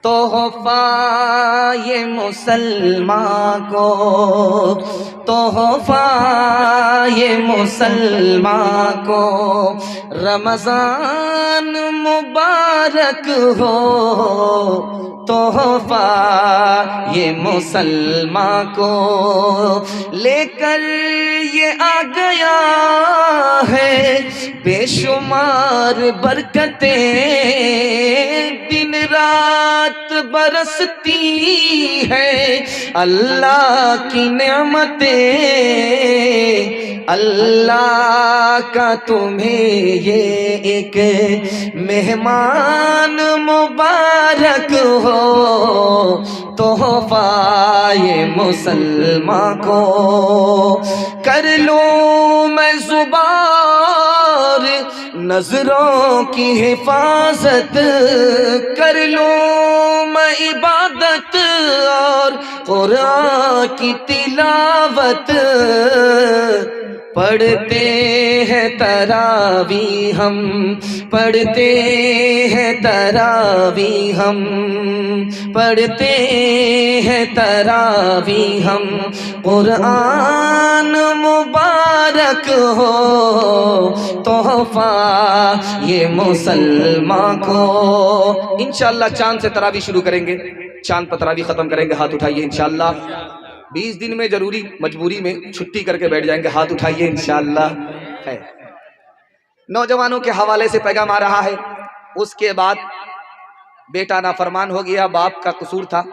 तोहफा ये मुसलमान को, तोहफा ये मुसलमान को, रमजान मुबारक हो। तोहफा ये मुसलमान को लेकर ये आ गया है बेशुमार बरकतें, दिन रात बरसती है अल्लाह की नेमतें। अल्लाह का तुम्हें ये एक मेहमान मुबारक हो। तोहफा ये मुसलमान को कर लूं मैं ज़ुबार, नजरों की हिफाजत कर लूं मैं इबादत और कुरान की तिलावत। पढ़ते हैं तरावी हम, पढ़ते हैं तरावी हम, पढ़ते हैं तरावी हम, कुरान मुबारक हो। तोहफा ये मुसलमान को। इंशाअल्लाह चांद से तरावी शुरू करेंगे, चांद पर तरावी खत्म करेंगे। हाथ उठाइए इंशाअल्लाह। 20 दिन में जरूरी मजबूरी में छुट्टी करके बैठ जाएंगे। हाथ उठाइए इंशाअल्लाह। है नौजवानों के हवाले से पैगाम आ रहा है। उसके बाद बेटा नाफरमान हो गया, बाप का कसूर था,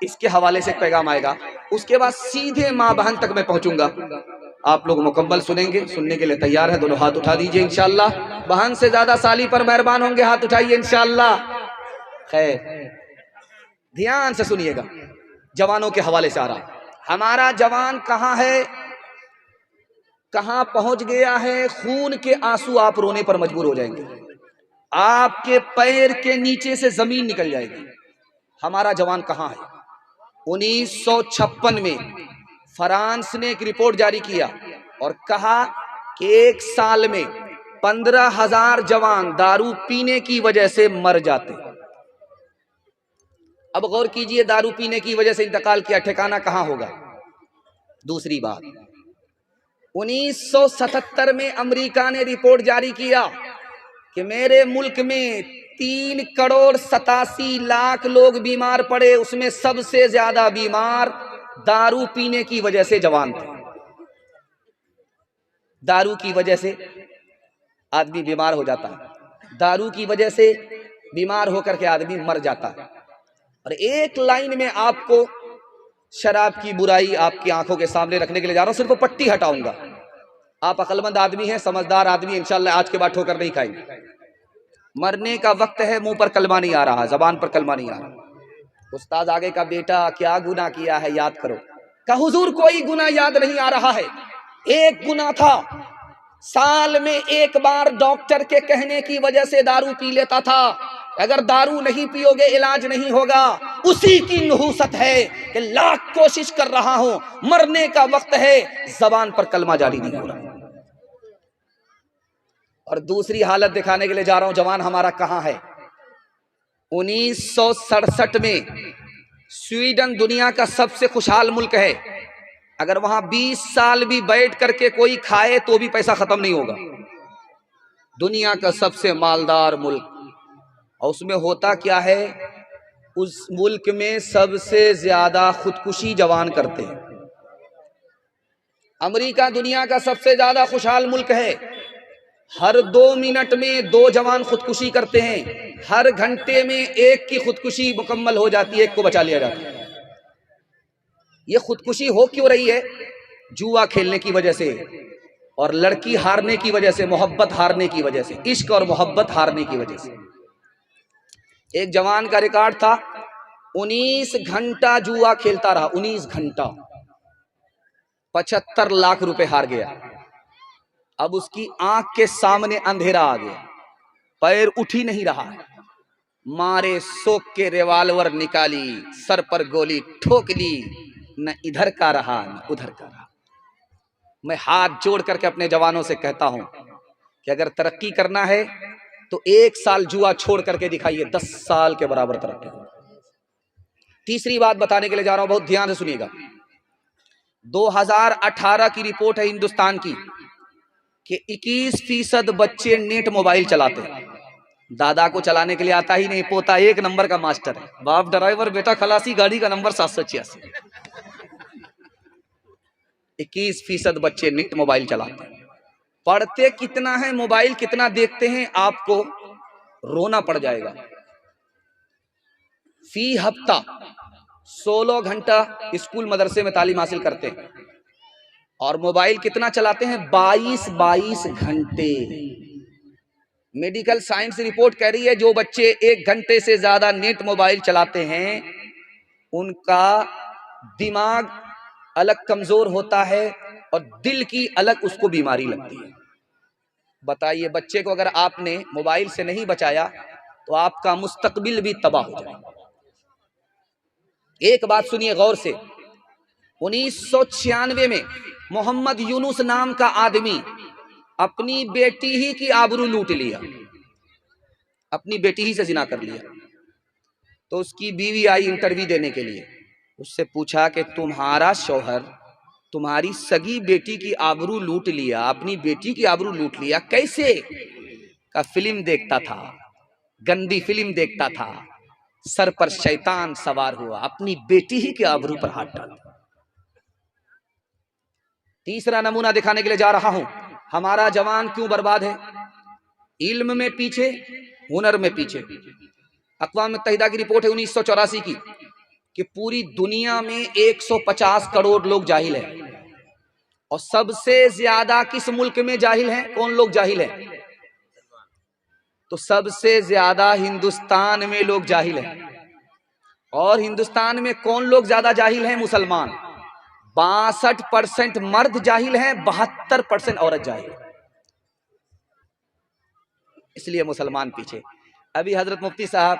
इसके हवाले से पैगाम आएगा। उसके बाद सीधे माँ बहन तक मैं पहुंचूंगा। आप लोग मुकम्मल सुनेंगे, सुनने के लिए तैयार है? दोनों हाथ उठा दीजिए इंशाअल्लाह। बहन से ज्यादा साली पर मेहरबान होंगे, हाथ उठाइए इंशाअल्लाह। खैर ध्यान से सुनिएगा, जवानों के हवाले से आ रहा है। हमारा जवान कहाँ है, कहाँ पहुंच गया है, खून के आंसू आप रोने पर मजबूर हो जाएंगे, आपके पैर के नीचे से जमीन निकल जाएगी। हमारा जवान कहाँ है? 1956 में फ्रांस ने एक रिपोर्ट जारी किया और कहा कि एक साल में 15,000 जवान दारू पीने की वजह से मर जाते। अब गौर कीजिए, दारू पीने की वजह से इंतकाल किया, ठिकाना कहां होगा? दूसरी बात, 1977 में अमेरिका ने रिपोर्ट जारी किया कि मेरे मुल्क में 3,87,00,000 लोग बीमार पड़े, उसमें सबसे ज्यादा बीमार दारू पीने की वजह से जवान थे। दारू की वजह से आदमी बीमार हो जाता है, दारू की वजह से बीमार होकर के आदमी मर जाता है। और एक लाइन में आपको शराब की बुराई आपकी आंखों के सामने रखने के लिए जा रहा हूं, सिर्फ पट्टी हटाऊंगा। आप अक्लमंद आदमी हैं, समझदार आदमी, इंशाअल्लाह आज के बाद ठोकर नहीं खाएंगे। मरने का वक्त है, मुंह पर कलमा नहीं आ रहा, जबान पर कलमा नहीं आ रहा। उस्ताद आगे का बेटा क्या गुनाह किया है याद करो। का हुजूर कोई गुनाह याद नहीं आ रहा है। एक गुनाह था, साल में एक बार डॉक्टर के कहने की वजह से दारू पी लेता था। अगर दारू नहीं पियोगे इलाज नहीं होगा। उसी की नहुसत है कि लाख कोशिश कर रहा हूं, मरने का वक्त है, जबान पर कलमा जारी नहीं हो रहा। और दूसरी हालत दिखाने के लिए जा रहा हूं, जवान हमारा कहां है। 1967 में स्वीडन दुनिया का सबसे खुशहाल मुल्क है। अगर वहां 20 साल भी बैठ करके कोई खाए तो भी पैसा खत्म नहीं होगा। दुनिया का सबसे मालदार मुल्क। और उसमें होता क्या है, उस मुल्क में सबसे ज्यादा खुदकुशी जवान करते हैं। अमेरिका दुनिया का सबसे ज्यादा खुशहाल मुल्क है। हर 2 मिनट में 2 जवान खुदकुशी करते हैं। हर घंटे में एक की खुदकुशी मुकम्मल हो जाती है, एक को बचा लिया जाता है। ये खुदकुशी हो क्यों रही है? जुआ खेलने की वजह से, और लड़की हारने की वजह से, मोहब्बत हारने की वजह से, इश्क और मोहब्बत हारने की वजह से। एक जवान का रिकॉर्ड था, 19 घंटा जुआ खेलता रहा, 19 घंटा, 75 लाख रुपए हार गया। अब उसकी आंख के सामने अंधेरा आ गया, पैर उठ ही नहीं रहा है। मारे सोख के रिवाल्वर निकाली, सर पर गोली ठोक ली, न इधर का रहा न उधर का रहा। मैं हाथ जोड़ करके अपने जवानों से कहता हूं कि अगर तरक्की करना है तो 1 साल जुआ छोड़ करके दिखाइए, 10 साल के बराबर तरक्की। तीसरी बात बताने के लिए जा रहा हूं, बहुत ध्यान से सुनिएगा। 2018 की रिपोर्ट है हिंदुस्तान की कि 21% बच्चे नेट मोबाइल चलाते हैं। दादा को चलाने के लिए आता ही नहीं, पोता 1 नंबर का मास्टर है, बाप ड्राइवर, बेटा खलासी, गाड़ी का नंबर 786। 21% बच्चे नेट मोबाइल चलाते हैं। पढ़ते कितना है, मोबाइल कितना देखते हैं, आपको रोना पड़ जाएगा। फी हफ्ता 16 घंटा स्कूल मदरसे में तालीम हासिल करते हैं और मोबाइल कितना चलाते हैं, 22 घंटे। मेडिकल साइंस रिपोर्ट कह रही है जो बच्चे 1 घंटे से ज्यादा नेट मोबाइल चलाते हैं उनका दिमाग अलग कमजोर होता है और दिल की अलग उसको बीमारी लगती है। बताइए, बच्चे को अगर आपने मोबाइल से नहीं बचाया तो आपका मुस्तकबिल भी तबाह हो जाएगा। एक बात सुनिए गौर से, 1996 में मोहम्मद यूनुस नाम का आदमी अपनी बेटी ही की आबरू लूट लिया, अपनी बेटी ही से जिना कर लिया। तो उसकी बीवी आई इंटरव्यू देने के लिए, उससे पूछा कि तुम्हारा शौहर तुम्हारी सगी बेटी की आबरू लूट लिया, अपनी बेटी की आबरू लूट लिया, कैसे? का फिल्म देखता था, गंदी फिल्म देखता था, सर पर शैतान सवार हुआ, अपनी बेटी ही के आबरू पर हाथ डाल। तीसरा नमूना दिखाने के लिए जा रहा हूं, हमारा जवान क्यों बर्बाद है। इल्म में पीछे, हुनर में पीछे। अक़वाम मुत्तहिदा की रिपोर्ट है 1984 की कि पूरी दुनिया में 150 करोड़ लोग जाहिल हैं और सबसे ज्यादा किस मुल्क में जाहिल हैं? कौन लोग जाहिल हैं? तो सबसे ज्यादा हिंदुस्तान में लोग जाहिल हैं। और हिंदुस्तान में कौन लोग ज्यादा जाहिल हैं? मुसलमान। 62% मर्द जाहिल हैं, 72% औरत जाहिल है। इसलिए मुसलमान पीछे। अभी हजरत मुफ्ती साहब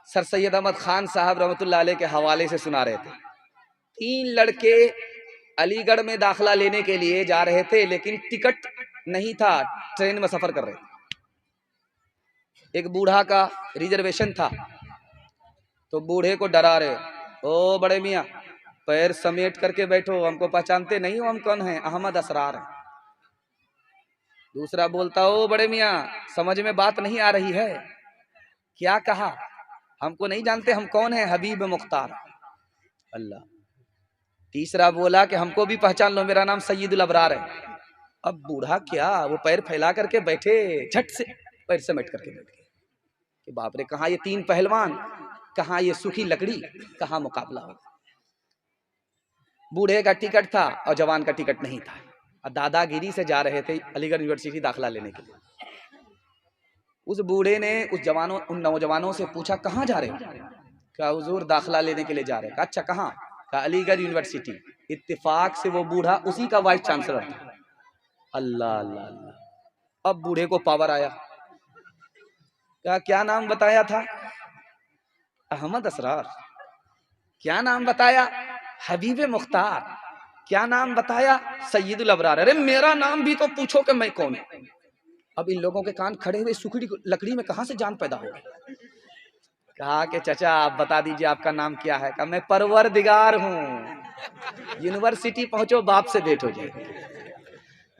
सर सैयद अहमद खान साहब रहमतुल्लाह अलैह के हवाले से सुना रहे थे। 3 लड़के अलीगढ़ में दाखिला लेने के लिए जा रहे थे, लेकिन टिकट नहीं था, ट्रेन में सफर कर रहे थे। एक बूढ़ा का रिजर्वेशन था, तो बूढ़े को डरा रहे, ओ बड़े मियाँ पैर समेट करके बैठो, हमको पहचानते नहीं हो, हम कौन हैं? अहमद असरार हैं। दूसरा बोलता, ओ बड़े मियाँ समझ में बात नहीं आ रही है, क्या कहा? हमको नहीं जानते, हम कौन हैं? हबीब मुख्तार। अल्लाह। तीसरा बोला कि हमको भी पहचान लो, मेरा नाम सैयदुल अबरार है। अब बूढ़ा क्या, वो पैर फैला करके बैठे, झट से पैर समेट करके बैठ गए कि बाप रे, कहाँ ये 3 पहलवान, कहाँ ये सूखी लकड़ी, कहाँ मुकाबला हो। बूढ़े का टिकट था और जवान का टिकट नहीं था, और दादागिरी से जा रहे थे अलीगढ़ यूनिवर्सिटी दाखिला लेने के लिए। उस बूढ़े ने उन नौजवानों से पूछा, कहाँ जा रहे हो? क्या हुजूर दाखिला लेने के लिए जा रहे हैं। अच्छा कहाँ? का अलीगढ़ यूनिवर्सिटी। इत्तेफाक से वो बूढ़ा उसी का वाइस चांसलर था। अल्लाह अल्लाह अल्लाह। अब बूढ़े को पावर आया, क्या नाम बताया था? अहमद असरार। क्या नाम बताया? हबीब मुख्तार। क्या नाम बताया? सैयदुल अबरार। अरे मेरा नाम भी तो पूछो कि मैं कौन हूं। अब इन लोगों के कान खड़े हुए, सूखी लकड़ी में कहां से जान पैदा हो गई। कहा कि चाचा आप बता दीजिए आपका नाम क्या है? कहा मैं परवरदिगार हूं। यूनिवर्सिटी पहुंचो, बाप से भेंट हो जाए।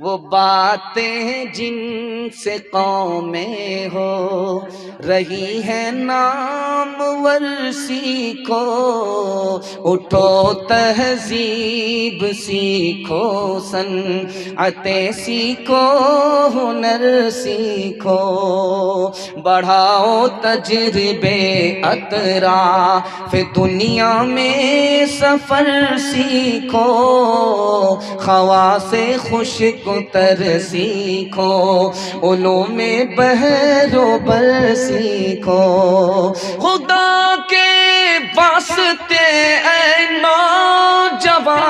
वो बातें जिनसे कौमें हो रही है नामवर सीखो, उठो तहजीब सीखो, सनअतें सीखो, हुनर सीखो, बढ़ाओ तजर्बे अतराफ दुनिया में सफर सीखो, खवासे खुश तर सीखो, उलूमे बहरोबर सीखो। खुदा के वास्ते ऐ नौजवानों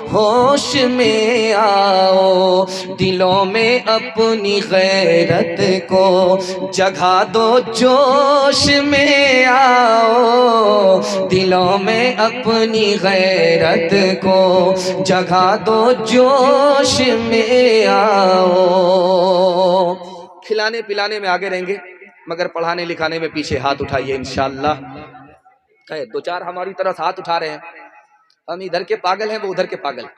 होश में आओ, दिलों में अपनी गैरत को जगा दो, जोश में आओ, दिलों में अपनी गैरत को जगा दो, जोश में आओ। खिलाने पिलाने में आगे रहेंगे, मगर पढ़ाने लिखाने में पीछे हाथ उठाइए इंशाअल्लाह। है, दो चार हमारी तरफ हाथ उठा रहे हैं, हम इधर के पागल हैं, वो उधर के पागल।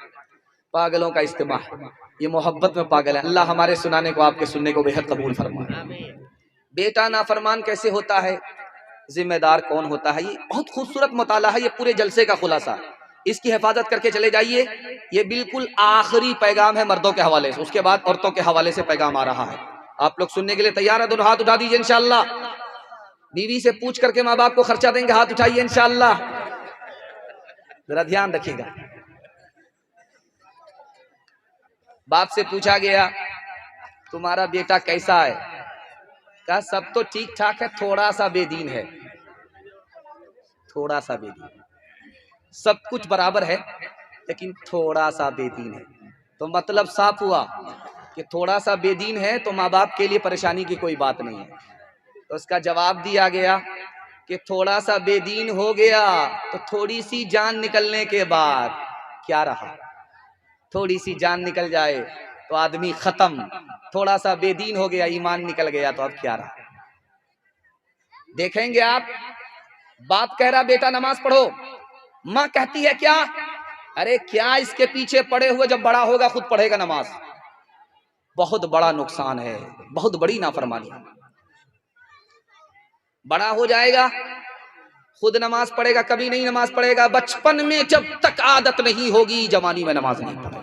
पागलों का इस्तेमाल है, ये मोहब्बत में पागल है। अल्लाह हमारे सुनाने को आपके सुनने को बेहद कबूल फरमाए। बेटा नाफरमान कैसे होता है, जिम्मेदार कौन होता है, ये बहुत खूबसूरत मुताला है, ये पूरे जलसे का खुलासा। इसकी हिफाजत करके चले जाइए। ये बिल्कुल आखिरी पैगाम है मर्दों के हवाले से, उसके बाद औरतों के हवाले से पैगाम आ रहा है। आप लोग सुनने के लिए तैयार है? दोनों हाथ उठा दीजिए इंशाअल्लाह। बीवी से पूछ करके माँ बाप को खर्चा देंगे, हाथ उठाइए इंशाअल्लाह। जरा ध्यान रखिएगा। बाप से पूछा गया तुम्हारा बेटा कैसा है, कहा सब तो ठीक ठाक है, थोड़ा सा बेदीन है, थोड़ा सा बेदीन। सब कुछ बराबर है लेकिन थोड़ा सा बेदीन है। तो मतलब साफ हुआ कि थोड़ा सा बेदीन है तो माँ बाप के लिए परेशानी की कोई बात नहीं है। तो उसका जवाब दिया गया कि थोड़ा सा बेदीन हो गया तो थोड़ी सी जान निकलने के बाद क्या रहा, थोड़ी सी जान निकल जाए तो आदमी खत्म। थोड़ा सा बेदीन हो गया, ईमान निकल गया तो अब क्या रहा। देखेंगे आप, बाप कह रहा बेटा नमाज पढ़ो, माँ कहती है क्या, अरे क्या इसके पीछे पड़े हुए, जब बड़ा होगा खुद पढ़ेगा नमाज। बहुत बड़ा नुकसान है, बहुत बड़ी नाफरमानी। बड़ा हो जाएगा खुद नमाज पढ़ेगा, कभी नहीं नमाज पढ़ेगा। बचपन में जब तक आदत नहीं होगी जवानी में नमाज नहीं पढ़ेगा।